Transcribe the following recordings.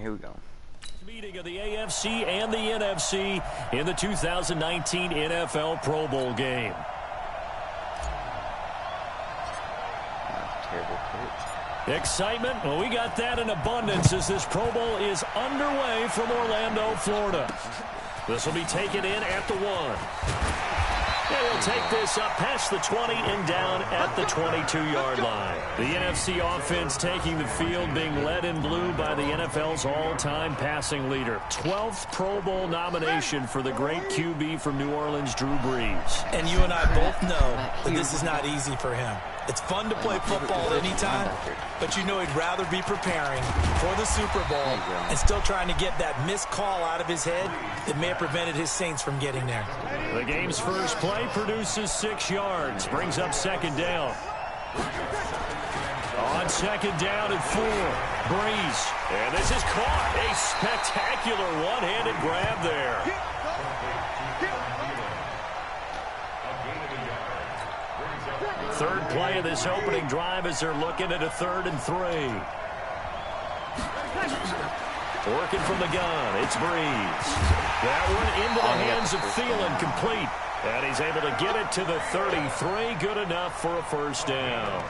here we go. Meeting of the AFC and the NFC in the 2019 NFL Pro Bowl game. Terrible pitch. Excitement, well, we got that in abundance as this Pro Bowl is underway from Orlando, Florida. This will be taken in at the 1. And he'll take this up past the 20 and down at the 22-yard line. The NFC offense taking the field, being led in blue by the NFL's all-time passing leader. 12th Pro Bowl nomination for the great QB from New Orleans, Drew Brees. And you and I both know that this is not easy for him. It's fun to play football anytime, but you know he'd rather be preparing for the Super Bowl and still trying to get that missed call out of his head that may have prevented his Saints from getting there. The game's first play produces 6 yards, brings up second down. On second down and 4, Brees. And this is caught. A spectacular one-handed grab there. Third play of this opening drive as they're looking at a 3rd and 3. Working from the gun, it's Brees. That one into the hands of Thielen, complete. And he's able to get it to the 33, good enough for a first down.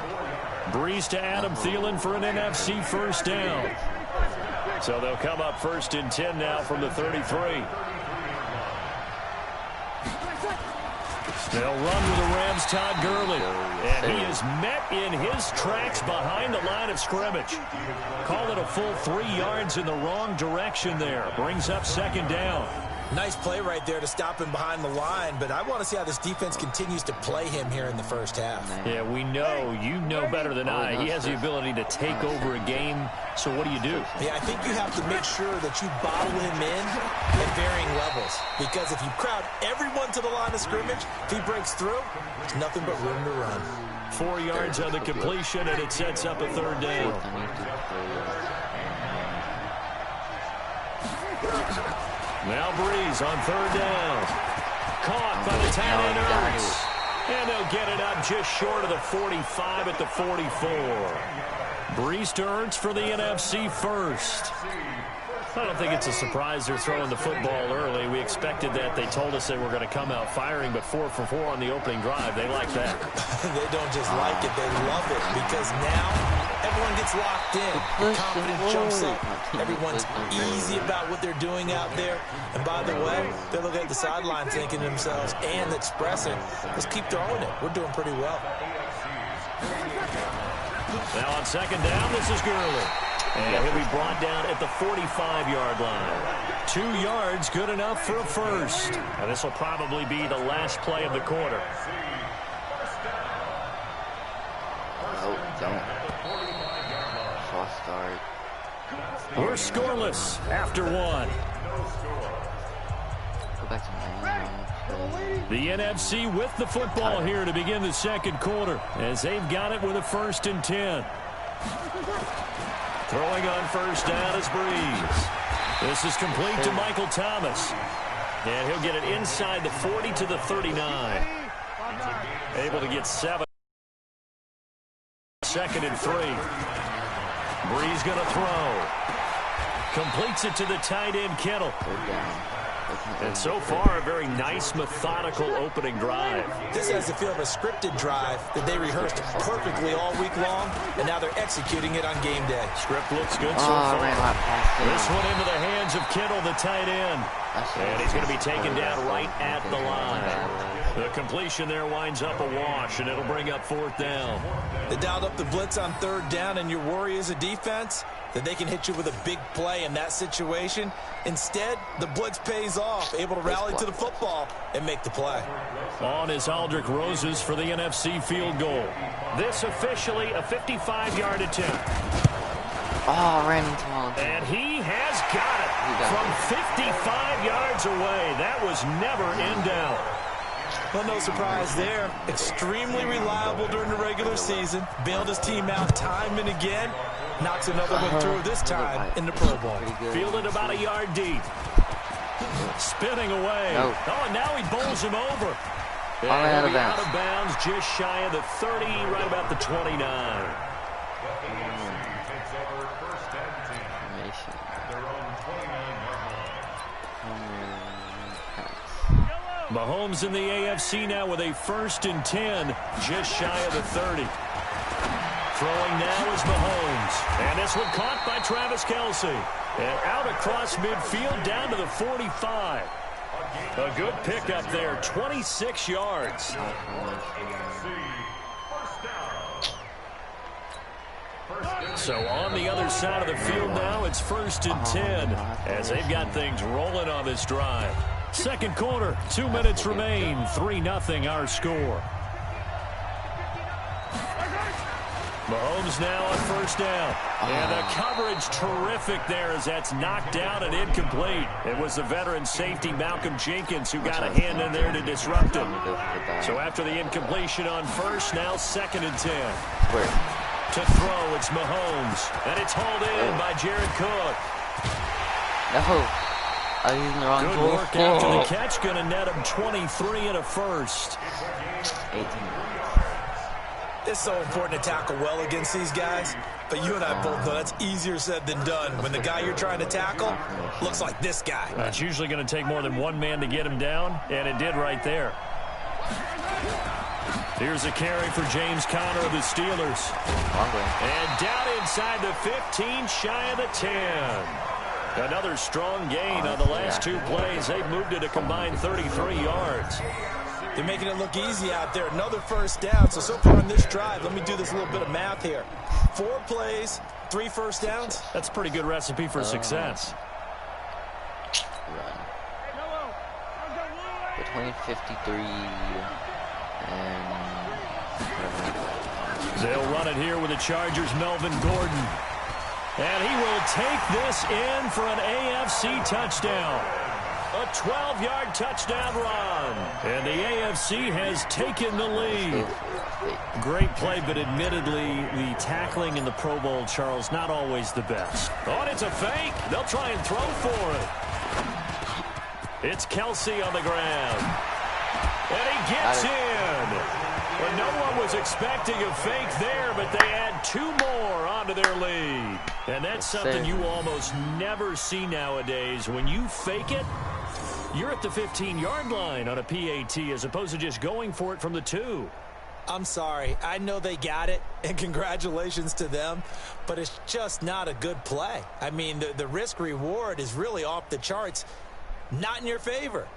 Brees to Adam Thielen for an NFC first down. So they'll come up 1st and 10 now from the 33. They'll run with the Rams' Todd Gurley. And he is met in his tracks behind the line of scrimmage. Call it a full 3 yards in the wrong direction there. Brings up second down. Nice play right there to stop him behind the line, but I want to see how this defense continues to play him here in the first half. Yeah, we know. You know better than I. He has the ability to take over a game, so what do you do? Yeah, I think you have to make sure that you bottle him in at varying levels, because if you crowd everyone to the line of scrimmage, if he breaks through, there's nothing but room to run. 4 yards on the completion, and it sets up a 3rd down. Now Brees on 3rd down. Caught by the tight end Ertz. And they'll get it up just short of the 45 at the 44. Brees to Ertz for the NFC first. I don't think it's a surprise they're throwing the football early. We expected that. They told us they were going to come out firing, but 4 for 4 on the opening drive. They like that. They don't just like it. They love it, because now everyone gets locked in. Confidence jumps up. Everyone's easy about what they're doing out there. And by the way, they're looking at the sideline thinking to themselves and expressing, let's keep throwing it. We're doing pretty well. Now on second down, this is Gurley. And he'll be brought down at the 45-yard line. 2 yards, good enough for a first. And this will probably be the last play of the quarter. No, don't. False start. We're scoreless after 1. Go back to the NFC with the football here to begin the second quarter, as they've got it with a 1st and 10. Throwing on first down is Brees. This is complete to Michael Thomas. And he'll get it inside the 40 to the 39. Able to get 7. 2nd and 3. Brees going to throw. Completes it to the tight end, Kittle. And so far, a very nice, methodical opening drive. This has the feel of a scripted drive that they rehearsed perfectly all week long, and now they're executing it on game day. Script looks good so far. This one into the hands of Kittle, the tight end. And he's going to be taken down right at the line. The completion there winds up a wash, and it'll bring up 4th down. They dialed up the blitz on 3rd down, and your worry as a defense that they can hit you with a big play in that situation. Instead, the blitz pays off, able to rally to the football and make the play. On is Aldrick Roses for the NFC field goal. This officially a 55-yard attempt. Oh, ran into all. And he has got it from 55 yards away. That was never in doubt. Well, no surprise there. Extremely reliable during the regular season. Bailed his team out time and again. Knocks another one through this time in the Pro Bowl. Fielded about a yard deep. Spinning away. No. Oh, and now he bowls him over. Out of bounds, just shy of the 30, right about the 29. Mahomes in the AFC now with a 1st and 10, just shy of the 30. Throwing now is Mahomes. And this one caught by Travis Kelce. And out across midfield down to the 45. A good pickup there, 26 yards. So on the other side of the field now, it's 1st and 10 as they've got things rolling on this drive. Second quarter, 2 minutes remain, 3-0 our score. Mahomes now on 1st down. And the coverage terrific there as that's knocked down and incomplete. It was the veteran safety Malcolm Jenkins who got a hand in there to disrupt him. So after the incompletion on 1st, now 2nd and 10. To throw, it's Mahomes. And it's hauled in by Jared Cook. No. I'm using the wrong Good ball. work after the catch. Going to net him 23 and a 1st. 18. It's so important to tackle well against these guys, but you and I both know that's easier said than done. When the guy you're trying to tackle looks like this guy. It's usually going to take more than one man to get him down, and it did right there. Here's a carry for James Conner of the Steelers. And down inside the 15, shy of the 10. Another strong gain on the last 2 plays. They've moved it a combined 33 yards. They're making it look easy out there. Another 1st down. So far on this drive, let me do this little bit of math here. 4 plays, 3 1st downs. That's a pretty good recipe for success. Run. Between 53 and... They'll run it here with the Chargers' Melvin Gordon. And he will take this in for an AFC touchdown. A 12-yard touchdown run. And the AFC has taken the lead. Great play, but admittedly, the tackling in the Pro Bowl, Charles, not always the best. Oh, and it's a fake. They'll try and throw for it. It's Kelce on the ground. And he gets in. Well, no one was expecting a fake there, but they add 2 more onto their lead. And that's something you almost never see nowadays. When you fake it, you're at the 15-yard line on a PAT as opposed to just going for it from the 2. I'm sorry. I know they got it, and congratulations to them, but it's just not a good play. I mean, the risk-reward is really off the charts, not in your favor.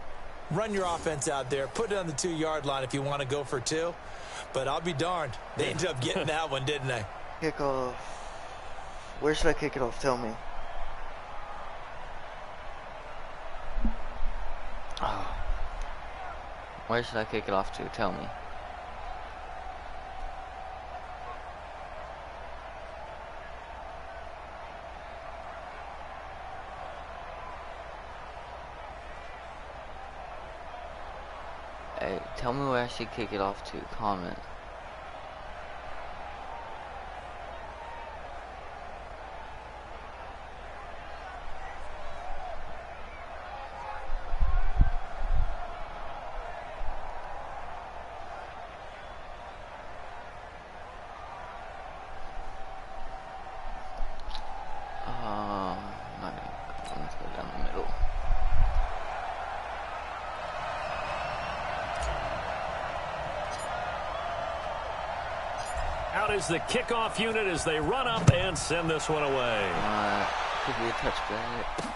Run your offense out there. Put it on the 2-yard line if you want to go for 2. But I'll be darned. They ended up getting that one, didn't they? Kick off. Where should I kick it off? Tell me. Oh. Where should I kick it off to? Tell me. Hey, tell me where I should kick it off to. Comment. Let's go down the middle. Out is the kickoff unit as they run up and send this one away. Could be a touchback.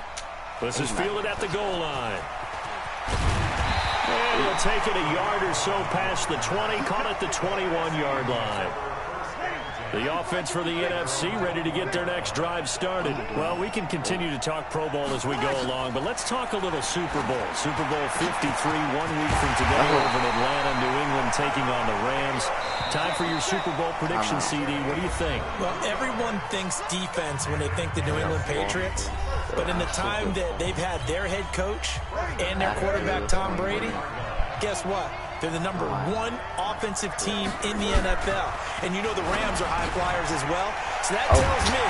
This is fielded at the goal line. And he'll take it a yard or so past the 20, caught at the 21-yard line. The offense for the NFC ready to get their next drive started. Well, we can continue to talk Pro Bowl as we go along, but let's talk a little Super Bowl. Super Bowl 53, 1 week from today over in Atlanta, New England taking on the Rams. Time for your Super Bowl prediction, CD. What do you think? Well, everyone thinks defense when they think the New England Patriots. But in the time that they've had their head coach and their quarterback, Tom Brady, guess what? They're the #1 offensive team in the NFL. And you know the Rams are high flyers as well. So that tells me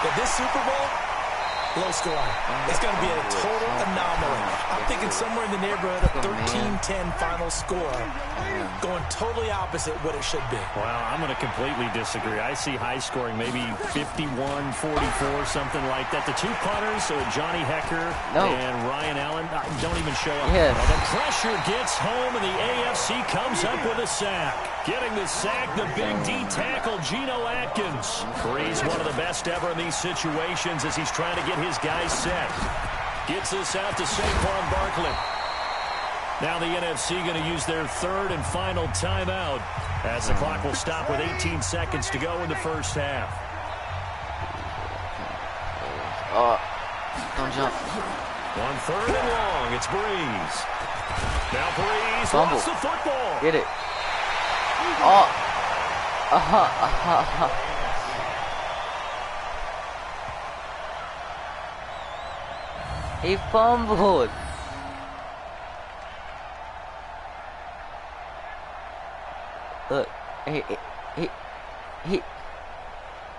that this Super Bowl Low scoring. It's going to be a total anomaly. I'm thinking somewhere in the neighborhood of 13-10 final score. Going totally opposite what it should be. Well, I'm going to completely disagree. I see high scoring, maybe 51-44, something like that. The two punters, Johnny Hecker and Ryan Allen, don't even show up. Yes. Well, the pressure gets home, and the AFC comes up with a sack. Getting the sack, the big D tackle, Geno Atkins. Brees, one of the best ever in these situations as he's trying to get his guys set. Gets this out to Saquon Barkley. Now the NFC going to use their third and final timeout as the clock will stop with 18 seconds to go in the first half. Don't jump. 1/3 and long. It's Brees. Now Brees Fumble. lost the football. Get it. He fumbled. Look,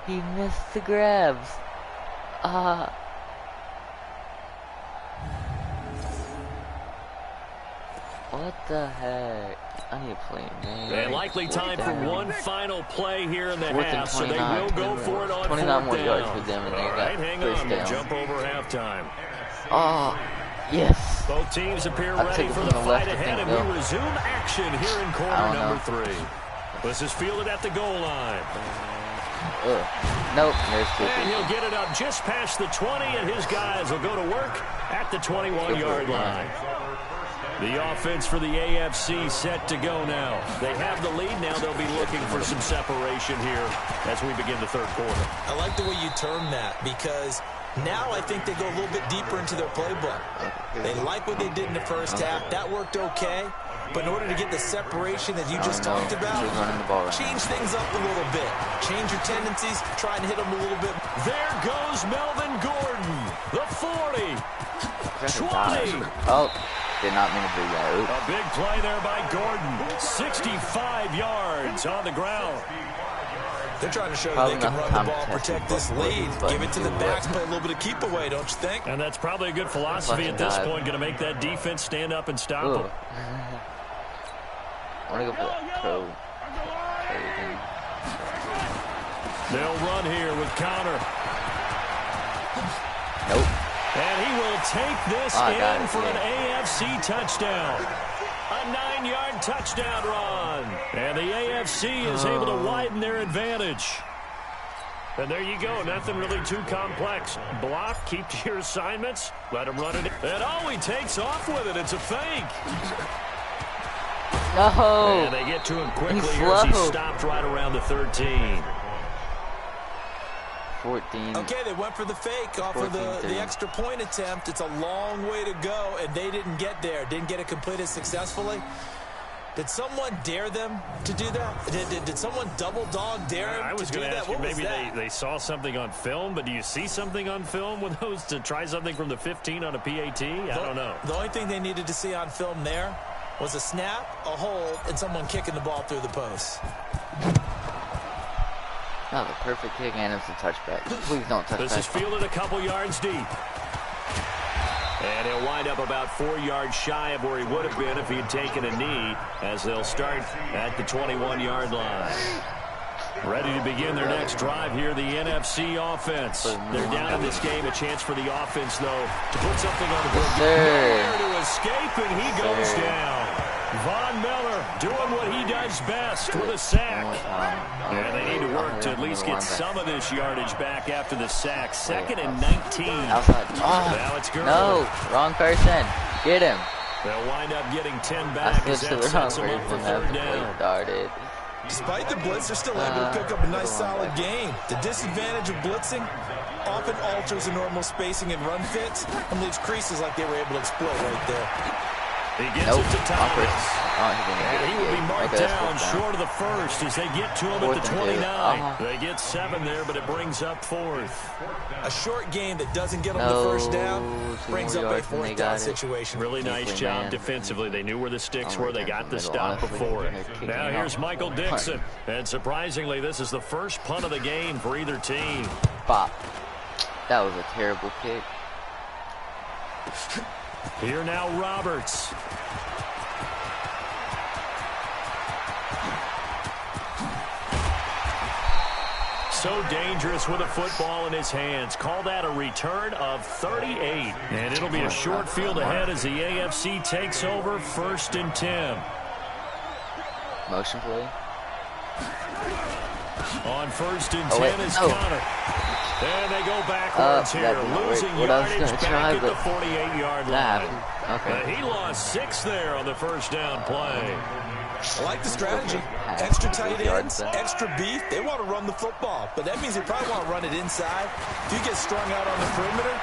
he missed the grabs. What the heck? I need to play, man. And likely time for one final play here in the half, so they will go for it on 29 4th more down. yards for them, and they All right, got hang first on. We'll down. jump over halftime. Yes. Both teams appear I ready took it for from the the fight left, I ahead, think, and though. we resume action here in quarter number 3. This is fielded at the goal line. Nope, there's two. And he'll get it up just past the 20, and his guys will go to work at the 21-yard line. The offense for the AFC set to go now. They have the lead. Now they'll be looking for some separation here as we begin the third quarter. I like the way you term that because now I think they go a little bit deeper into their playbook. They like what they did in the first half. That worked okay. But in order to get the separation that you just talked about, change things up a little bit. Change your tendencies. Try and hit them a little bit. There goes Melvin Gordon. The 40. 20. Oh, did not mean to do that. Oops. A big play there by Gordon. 65 yards on the ground. They're trying to show you they can run the ball, protect this lead. Give it to the backs, play a little bit of keep away, don't you think? And that's probably a good philosophy at this point. Going to make that defense stand up and stop them. I want to go for that pro. They'll run here with Connor. Nope. And he will take this in for an AFC touchdown. A 9-yard touchdown run. And the AFC is able to widen their advantage. And there you go. Nothing really too complex. Block, keep to your assignments, let him run it. And he takes off with it. It's a fake. No. And they get to him quickly here as he stopped right around the 13. 14. Okay, they went for the fake off of the extra point attempt. It's a long way to go, and they didn't get there. Didn't get it completed successfully. Did someone dare them to do that? Did someone double dog dare them to do that? I was going to ask you, maybe they saw something on film, but do you see something on film with those to try something from the 15 on a PAT? I don't know. The only thing they needed to see on film there was a snap, a hold, and someone kicking the ball through the post. Oh, the perfect kick, and it's a touchback. Please don't touch This is fielded a couple yards deep. And he'll wind up about 4 yards shy of where he would have been if he had taken a knee, as they'll start at the 21-yard line. Ready to begin their next drive here, the NFC offense. They're down in this game. A chance for the offense, though, to put something on the board. There to escape, and he goes down. Von Miller doing what he does best with a sack. And they need to work to at least get some of this yardage back after the sack. 2nd and 19. Outside. Now it's good. No, wrong person. Get him. They'll wind up getting 10 back as that sets them up for 3rd down. Started. Despite the blitz, they're still able to pick up a nice solid gain. The disadvantage of blitzing often alters the normal spacing and run fits and leaves creases like they were able to exploit right there. He gets it to Thomas. And he will be marked down short of the first as they get to him at the 29. They get 7 there, but it brings up 4th. A short game that doesn't get them the first down brings up a 4th down situation. Really nice job defensively. They knew where the sticks were. They got the stop before it. Now here's Michael Dixon. And surprisingly, this is the first punt of the game for either team. Bop. That was a terrible kick. Here now, Roberts. So dangerous with a football in his hands. Call that a return of 38. And it'll be a short field ahead as the AFC takes over 1st and 10. Motion play. On 1st and 10 is Connor. And they go backwards here, losing yardage back at the 48-yard line. Okay. He lost 6 there on the first down play. I like the strategy. Extra tight ends, extra beef. They want to run the football, but that means they probably want to run it inside. If you get strung out on the perimeter,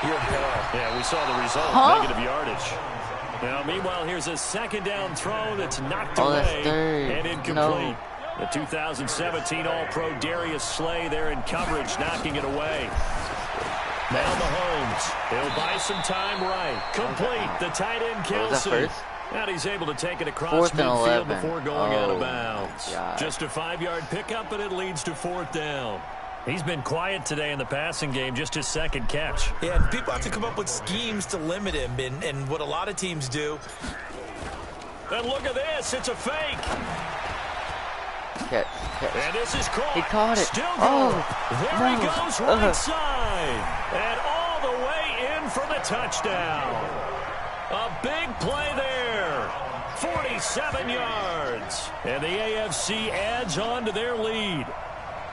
you're in hell. Yeah, we saw the result, negative yardage. Now, meanwhile, here's a second down throw that's knocked away and incomplete. No. The 2017 All-Pro Darius Slay there in coverage, knocking it away. Now Mahomes. He'll buy some time right. Complete. The tight end Kelsey. And he's able to take it across midfield before going out of bounds. God. Just a 5-yard pickup, and it leads to 4th down. He's been quiet today in the passing game, just his second catch. Yeah, and people have to come up with schemes to limit him, and what a lot of teams do. And look at this. It's a fake. Catch. And this is caught. He caught it. Still going. There he goes, right side. And all the way in for the touchdown. A big play there. 47 yards. And the AFC adds on to their lead.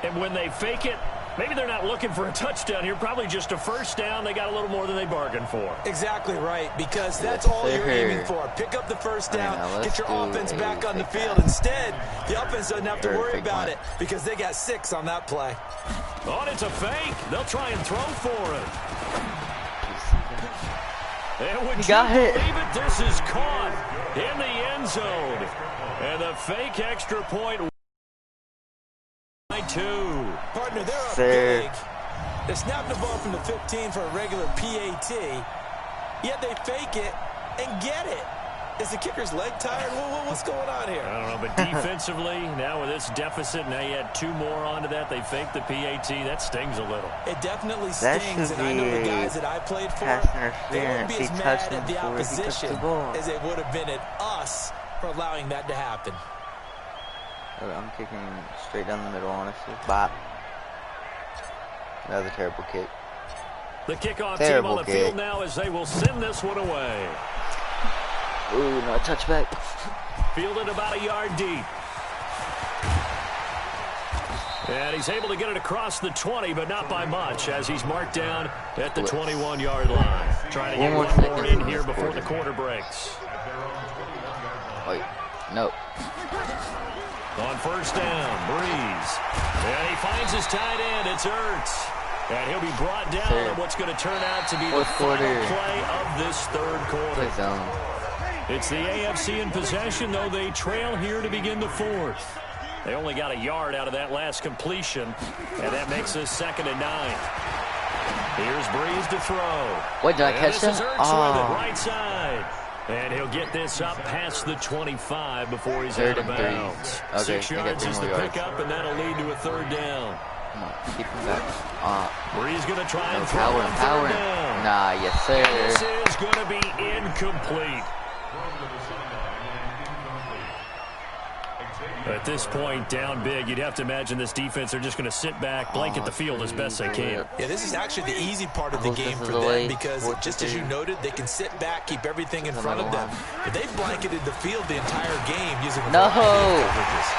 And when they fake it, maybe they're not looking for a touchdown here. Probably just a first down. They got a little more than they bargained for. Exactly right, because that's all you're aiming for. Pick up the first down, get your offense back on the field. Instead, the offense doesn't have to worry about it because they got 6 on that play. Oh, and it's a fake. They'll try and throw for it. And would you believe it? This is caught in the end zone. And the fake extra point. 2. Partner, they're up big. They snapped the ball from the 15 for a regular PAT, yet they fake it and get it. Is the kicker's leg tired? What's going on here? I don't know, but defensively, now with this deficit, now you add 2 more onto that. They fake the PAT. That stings a little. It definitely stings, and I know the guys that I played for, they wouldn't be as mad at the opposition as they would have been at us for allowing that to happen. I'm kicking straight down the middle, honestly. Bop. That was a terrible kick. The kickoff team on the field now as they will send this one away. Ooh, no touchback. Fielded about a yard deep. And he's able to get it across the 20, but not by much, as he's marked down at the 21-yard line. Trying to get one more in here before the quarter breaks. Wait, no. On first down, Breeze. And he finds his tight end. It's Ertz. And he'll be brought down on what's going to turn out to be the final play of this third quarter. It's the AFC in possession, though they trail here to begin the 4th. They only got a yard out of that last completion, and that makes us 2nd and 9. Here's Breeze to throw. Wait, did I catch that? This is Ertz with it, right side. And he'll get this up past the 25 before he's out of bounds. Okay, 6 yards is the pickup, and that'll lead to a 3rd down. Come on, keep him back. Breeze going to try and throw power, on 3rd down. Nah, yes, sir. This is going to be incomplete. At this point, down big, you'd have to imagine this defense are just going to sit back, blanket the field as best they can. Yeah, this is actually the easy part of the game for them because, just as you noted, they can sit back, keep everything in front of them. But they've blanketed the field the entire game using a variety of coverages.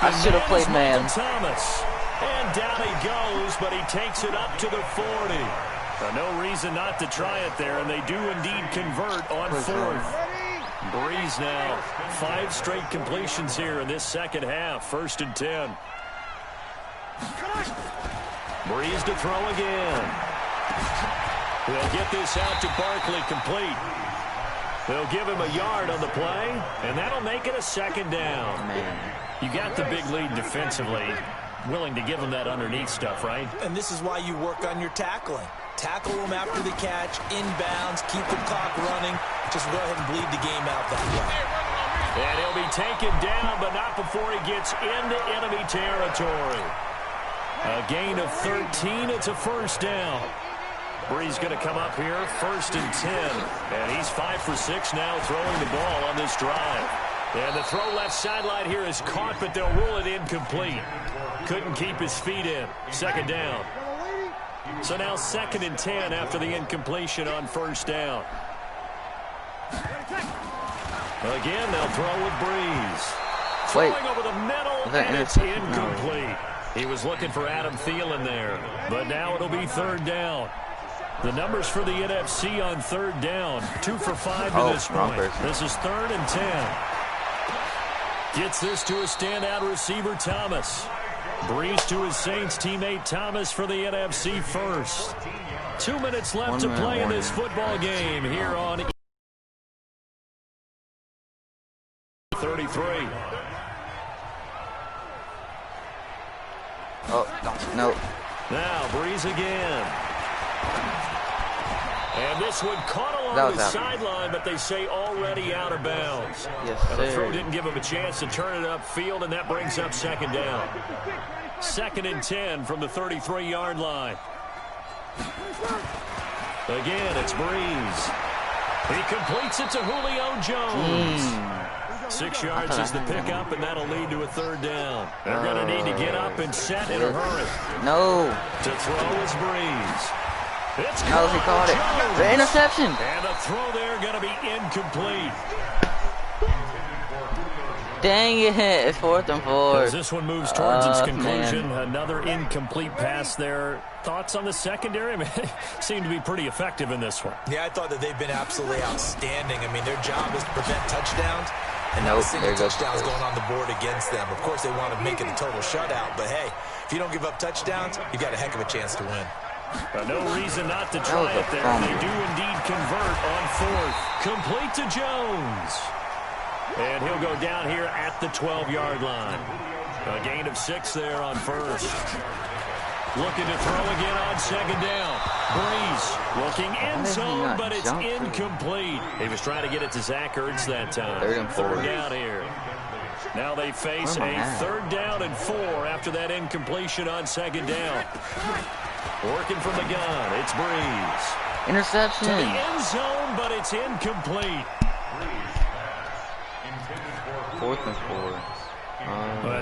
I should have played man. Thomas. And down he goes, but he takes it up to the 40. No reason not to try it there, and they do indeed convert on 4th. Breeze now, 5 straight completions here in this second half. 1st and 10. Breeze to throw again. They'll get this out to Barkley, complete. They'll give him a yard on the play, and that'll make it a 2nd down. Man. You got the big lead defensively. Willing to give him that underneath stuff, right? And this is why you work on your tackling. Tackle them after the catch, inbounds, keep the clock running. Just go ahead and bleed the game out that way. And he'll be taken down, but not before he gets into enemy territory. A gain of 13. It's a first down. Bree's going to come up here, 1st and 10. And he's 5 for 6 now throwing the ball on this drive. And the throw left sideline here is caught, but they'll rule it incomplete. Couldn't keep his feet in. 2nd down. So now 2nd and 10 after the incompletion on 1st down. Again, they'll throw with Breeze. Throwing over the middle, and it's incomplete. He was looking for Adam Thielen there, but now it'll be 3rd down. The numbers for the NFC on 3rd down, 2 for 5 to this point. This is 3rd and 10. Gets this to a standout receiver, Thomas. Breeze to his Saints teammate Thomas for the NFC first. 2 minutes left to play in this football game here on 33. Oh, no. Now Breeze again. And this one caught along the sideline, but they say already out of bounds. Yes, and the throw didn't give him a chance to turn it upfield, and that brings up 2nd down. 2nd and 10 from the 33-yard line. Again, it's Breeze. He completes it to Julio Jones. 6 yards is the pickup, and that'll lead to a 3rd down. They're going to need to get up and set in a hurry. No. To throw is Breeze. It's he caught it. The interception. And the throw there going to be incomplete. Dang it. It's 4th and 4. As this one moves towards its conclusion, another incomplete pass there. Thoughts on the secondary? I mean, they seem to be pretty effective in this one. Yeah, I thought that they've been absolutely outstanding. I mean, their job is to prevent touchdowns. And now a single touchdown's going on the board against them. Of course, they want to make it a total shutout. But, hey, if you don't give up touchdowns, you've got a heck of a chance to win. No reason not to try it there. They do indeed convert on 4th. Complete to Jones. And he'll go down here at the 12-yard line. A gain of 6 there on 1st. Looking to throw again on 2nd down. Breeze looking end zone, but it's incomplete. He was trying to get it to Zach Ertz that time. 3rd down here. Now they face a 3rd down and 4 after that incompletion on 2nd down. Working from the gun, it's Breeze. Interception. To the end zone, but it's incomplete. 4th and 4.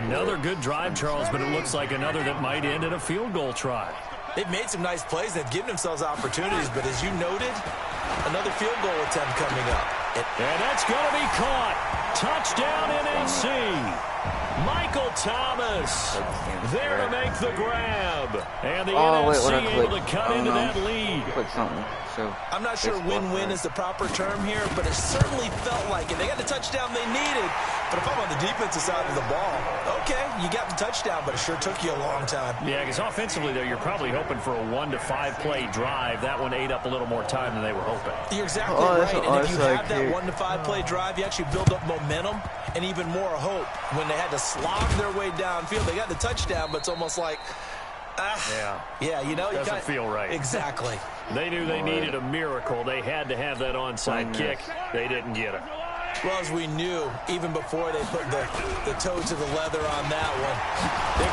Another good drive, Charles, but it looks like another that might end in a field goal try. They've made some nice plays. They've given themselves opportunities, but as you noted, another field goal attempt coming up. And that's going to be caught. Touchdown NFC. Michael Thomas there to make the grab. And the NFC able to cut into that lead. Click something. So I'm not sure win-win is the proper term here, but it certainly felt like it. They got the touchdown they needed. But if I'm on the defensive side of the ball, okay, you got the touchdown, but it sure took you a long time. Yeah, because offensively there, you're probably hoping for a 1 to 5 play drive. That one ate up a little more time than they were hoping. You're exactly right. And if you have that 1 to 5 play drive, you actually build up momentum and even more hope. When they had to slog their way downfield, they got the touchdown, but it's almost like, yeah, you know, doesn't feel right. Exactly. They knew they needed a miracle. They had to have that onside kick. They didn't get it. Well, as we knew, even before they put the toe to the leather on that one.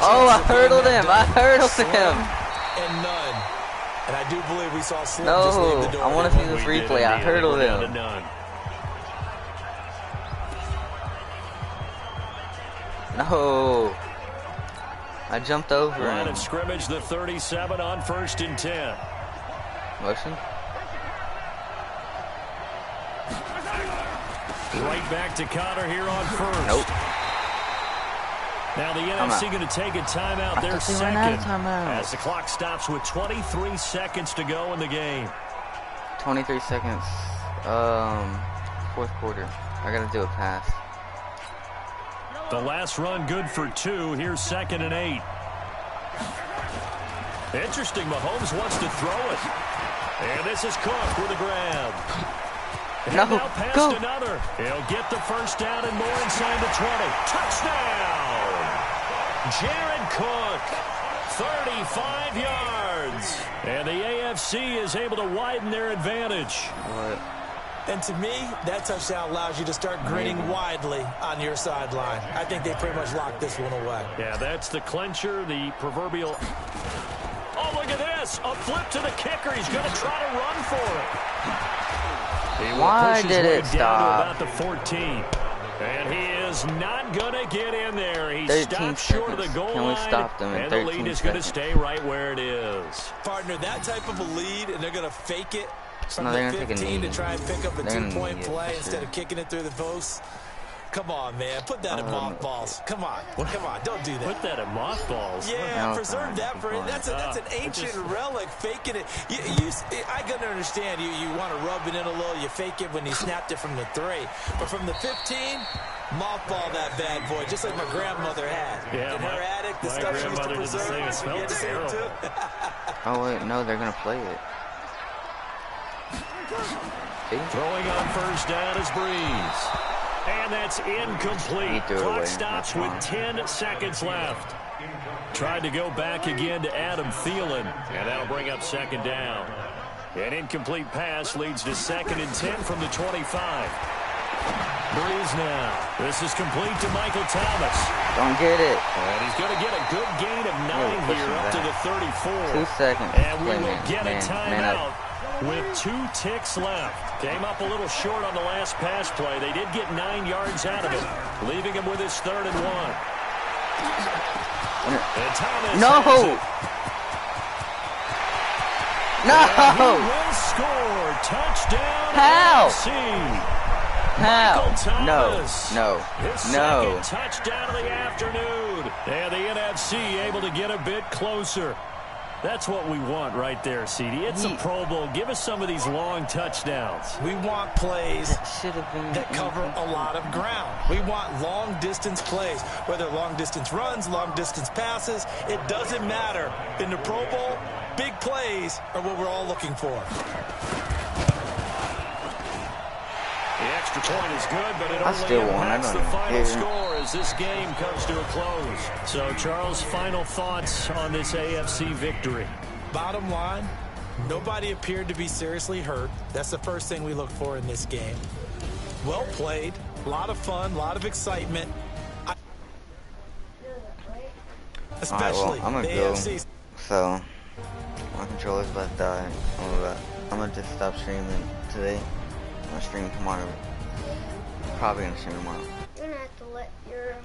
I hurdled him. I hurdled him. And none. And I do believe we saw Slim just leave the door. I want to see this replay. I hurdled him. No. I jumped over him. Line of scrimmage, the 37 on 1st and 10. Motion. Right back to Connor here on 1st. Nope. Now the NFC going to take a timeout. They're second. As the clock stops with 23 seconds to go in the game. 23 seconds. 4th quarter. I got to do a pass. The last run good for 2. Here's 2nd and 8. Interesting. Mahomes wants to throw it. And this is Cook with a grab. And now past another. He'll get the first down and more inside the 20. Touchdown! Jared Cook, 35 yards. And the AFC is able to widen their advantage. And to me, that touchdown allows you to start grinning widely on your sideline. I think they pretty much locked this one away. Yeah, that's the clincher, the proverbial... Oh, look at this. A flip to the kicker. He's going to try to run for it. Why did it stop? About the 14. And he is not going to get in there. He 13 stopped short of the seconds. goal Can we line, stop them in and 13 the lead is going to seconds? stay right where it is. Partner, that type of a lead, and they're going to fake it from No, the they're gonna take a 15 to knee. try and pick up a They're gonna two-point knee it, play for instead sure. of kicking it through the post. Come on, man. Put that in mothballs. Come on. Come on. Don't do that. Put that in mothballs. Yeah, No, preserve that for it. That's an ancient relic. Faking it. I can understand you want to rub it in a little. You fake it when you snapped it from the 3, but from the 15, mothball that bad boy, just like my grandmother had. Yeah, in her attic, the stuff she used to preserve. It smelled terrible. Oh wait, no, they're gonna play it. See? Throwing on first down is Breeze. And that's incomplete. Clock stops with 10 seconds left. Tried to go back again to Adam Thielen, and that'll bring up second down. An incomplete pass leads to 2nd and 10 from the 25. Breeze now. This is complete to Michael Thomas. Don't get it. And he's going to get a good gain of 9 here up to the 34. 2 seconds. And we Play, will man. get a Man timeout up. with 2 ticks left. Came up a little short on the last pass play. They did get 9 yards out of it, leaving him with his 3rd and 1. And Thomas No! No! And he will score. Touchdown. How? NFC. How? Michael Thomas. No. His No. second touchdown of the afternoon. And the NFC able to get a bit closer. That's what we want right there, CD. It's a Pro Bowl. Give us some of these long touchdowns. We want plays that cover a lot of ground. We want long-distance plays, whether long-distance runs, long-distance passes. It doesn't matter. In the Pro Bowl, big plays are what we're all looking for. The extra point is good, but it I still only won. I impacts don't the even final care. score as this game comes to a close. So, Charles, final thoughts on this AFC victory? Bottom line, nobody appeared to be seriously hurt. That's the first thing we look for in this game. Well played, a lot of fun, a lot of excitement. Especially I'm gonna the go. AFC. So, my controller's about to die. I'm gonna just stop streaming today. I'm gonna stream tomorrow. Probably gonna stream tomorrow. You're gonna have to let your